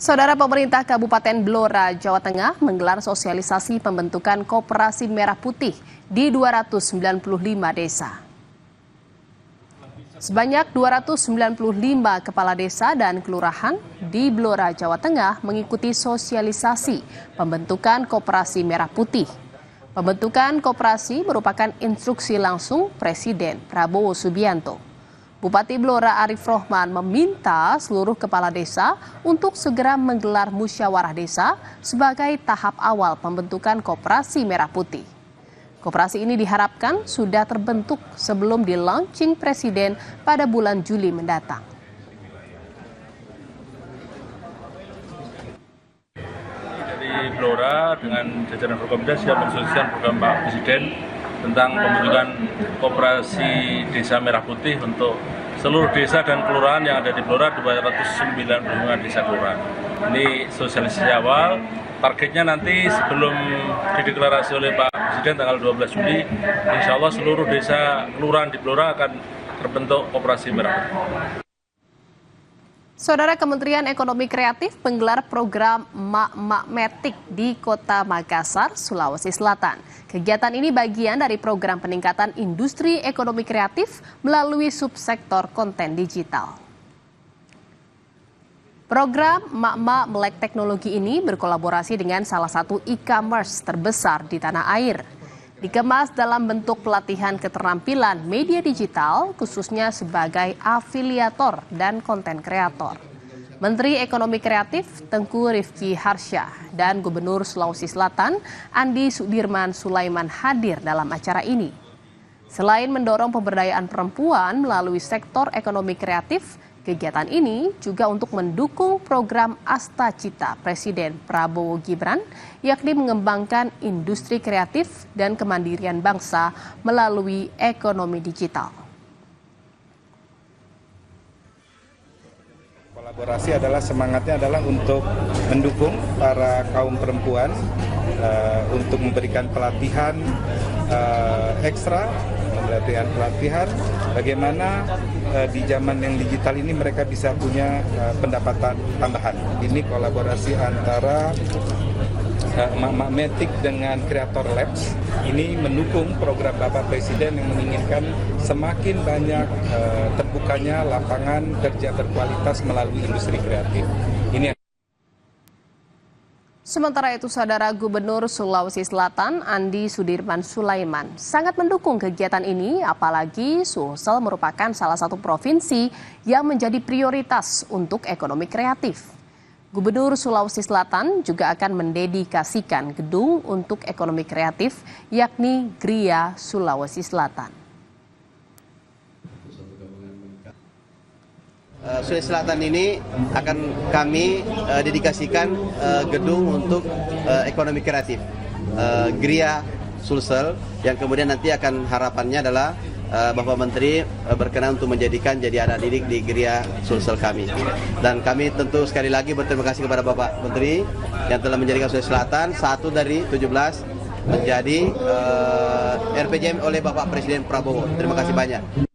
Saudara, pemerintah Kabupaten Blora, Jawa Tengah menggelar sosialisasi pembentukan Koperasi Merah Putih di 295 desa. Sebanyak 295 kepala desa dan kelurahan di Blora, Jawa Tengah mengikuti sosialisasi pembentukan Koperasi Merah Putih. Pembentukan koperasi merupakan instruksi langsung Presiden Prabowo Subianto. Bupati Blora Arif Rohman meminta seluruh kepala desa untuk segera menggelar musyawarah desa sebagai tahap awal pembentukan Koperasi Merah Putih. Koperasi ini diharapkan sudah terbentuk sebelum di-launching Presiden pada bulan Juli mendatang. Dari Blora dengan jajaran Forkopimda siap mensosialisasikan program Pak Presiden tentang pembentukan Koperasi Desa Merah Putih untuk seluruh desa dan kelurahan yang ada di Blora, 295 desa kelurahan. Ini sosialisasi awal, targetnya nanti sebelum dideklarasi oleh Pak Presiden tanggal 12 Juli, insya Allah seluruh desa kelurahan di Blora akan terbentuk Koperasi Merah Putih. Saudara, Kementerian Ekonomi Kreatif menggelar program Mak-Mak Metik di Kota Makassar, Sulawesi Selatan. Kegiatan ini bagian dari program peningkatan industri ekonomi kreatif melalui subsektor konten digital. Program Mak-Mak Melek Teknologi ini berkolaborasi dengan salah satu e-commerce terbesar di tanah air. Dikemas dalam bentuk pelatihan keterampilan media digital, khususnya sebagai afiliator dan konten kreator. Menteri Ekonomi Kreatif Tengku Rifki Harsha dan Gubernur Sulawesi Selatan Andi Sudirman Sulaiman hadir dalam acara ini. Selain mendorong pemberdayaan perempuan melalui sektor ekonomi kreatif, kegiatan ini juga untuk mendukung program Asta Cita Presiden Prabowo Gibran, yakni mengembangkan industri kreatif dan kemandirian bangsa melalui ekonomi digital. Kolaborasi adalah semangatnya adalah untuk mendukung para kaum perempuan untuk memberikan pelatihan ekstra, pelatihan bagaimana di zaman yang digital ini mereka bisa punya pendapatan tambahan. Ini kolaborasi antara Mak-Mak Metik dengan Creator Labs. Ini mendukung program Bapak Presiden yang menginginkan semakin banyak terbukanya lapangan kerja berkualitas melalui industri kreatif. Ini. Sementara itu, Saudara, Gubernur Sulawesi Selatan Andi Sudirman Sulaiman sangat mendukung kegiatan ini, apalagi Sulsel merupakan salah satu provinsi yang menjadi prioritas untuk ekonomi kreatif. Gubernur Sulawesi Selatan juga akan mendedikasikan gedung untuk ekonomi kreatif, yakni Gria Sulawesi Selatan. Sulawesi Selatan ini akan kami dedikasikan gedung untuk ekonomi kreatif, Gria Sulsel, yang kemudian nanti akan harapannya adalah Bapak Menteri berkenan untuk menjadikan jadi anak didik di Gria Sulsel kami. Dan kami tentu sekali lagi berterima kasih kepada Bapak Menteri yang telah menjadikan Sulawesi Selatan satu dari 17 menjadi RPJM oleh Bapak Presiden Prabowo. Terima kasih banyak.